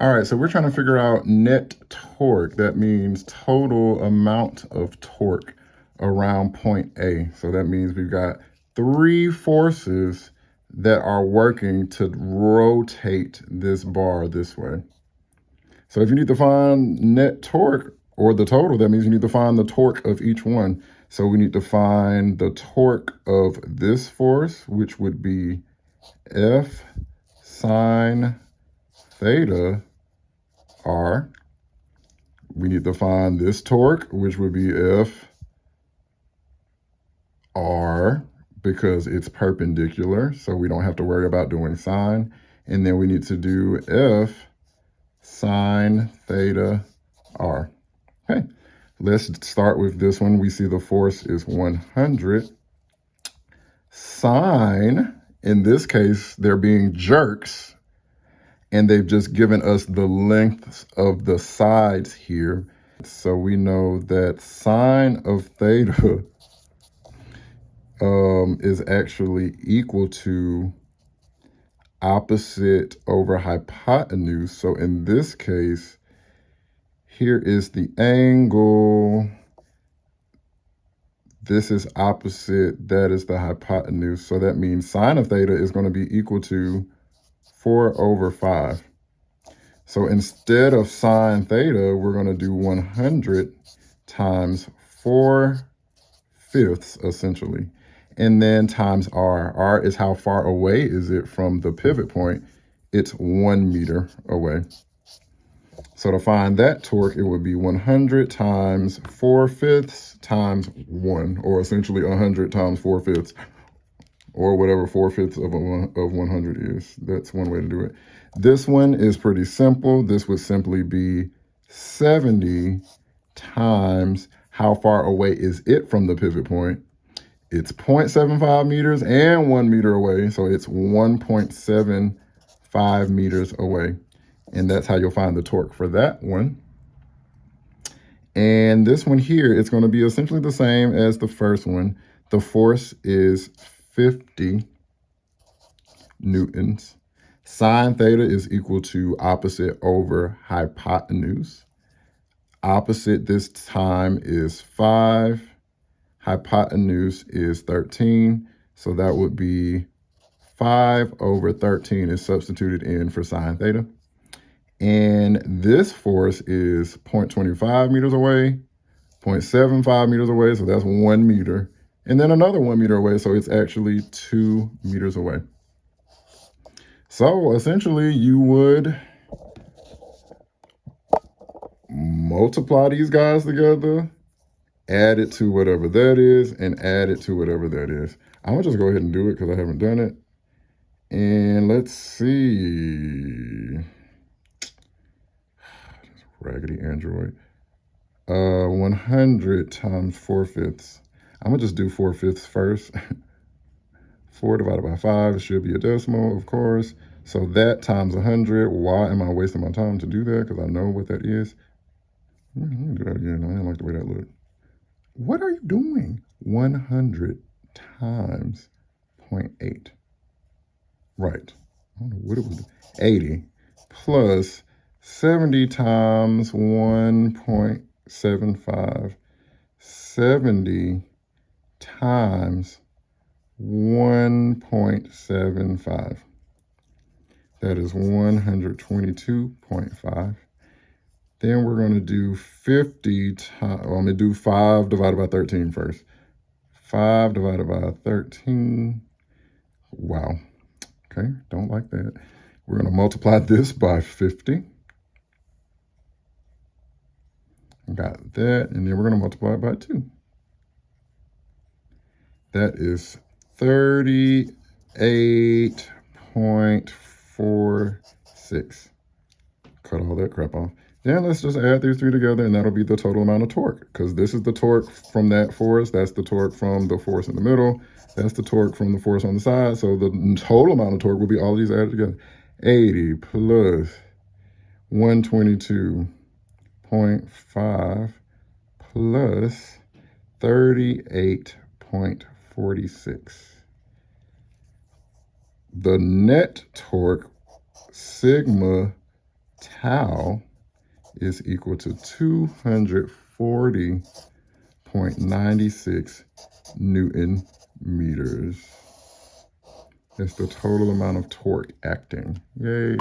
All right, so we're trying to figure out net torque. That means total amount of torque around point A. So that means we've got three forces that are working to rotate this bar this way. So if you need to find net torque or the total, that means you need to find the torque of each one. So we need to find the torque of this force, which would be F sine theta R. We need to find this torque, which would be F R, because it's perpendicular, so we don't have to worry about doing sine. And then we need to do F sine theta R. Okay, let's start with this one. We see the force is 100. Sine, in this case, they're being jerks, and they've just given us the lengths of the sides here. So we know that sine of theta is actually equal to opposite over hypotenuse. So in this case, here is the angle. This is opposite, that is the hypotenuse. So that means sine of theta is going to be equal to 4/5. So instead of sine theta, we're going to do 100 times 4/5, essentially. And then times R. R is how far away is it from the pivot point. It's 1 meter away. So to find that torque, it would be 100 times 4/5 times 1, or essentially 100 times 4/5, or whatever 4/5 of 100 is. That's one way to do it. This one is pretty simple. This would simply be 70 times how far away is it from the pivot point. It's 0.75 meters and 1 meter away, so it's 1.75 meters away. And that's how you'll find the torque for that one. And this one here, it's going to be essentially the same as the first one. The force is 50 newtons. Sine theta is equal to opposite over hypotenuse. Opposite this time is 5. Hypotenuse is 13. So that would be 5/13 is substituted in for sine theta. And this force is 0.25 meters away, 0.75 meters away, so that's 1 meter. And then another 1 meter away, so it's actually 2 meters away. So essentially, you would multiply these guys together, add it to whatever that is, and add it to whatever that is. I'm gonna just go ahead and do it because I haven't done it. And let's see. Raggedy Android. 100 times 4/5. I'm gonna just do 4/5 first. 4 divided by 5 should be a decimal, of course. So that times 100. Why am I wasting my time to do that? Because I know what that is. Let me do that again. I didn't like the way that looked. What are you doing? 100 times 0.8. Right. I don't know what it was. 80 plus 70 times 1.75. 70 times 1.75. That is 122.5. Then we're going to do 50 times, well, I'm going to do 5 divided by 13 first. 5 divided by 13. Wow. Okay, don't like that. We're going to multiply this by 50. Got that, and then we're going to multiply it by 2. That is 38.46. Cut all that crap off. Then let's just add these three together, and that'll be the total amount of torque, because this is the torque from that force, that's the torque from the force in the middle, that's the torque from the force on the side. So the total amount of torque will be all of these added together. 80 plus 122.5 plus 38.46. The net torque, sigma, tau is equal to 240.96 Newton meters. That's the total amount of torque acting. Yay.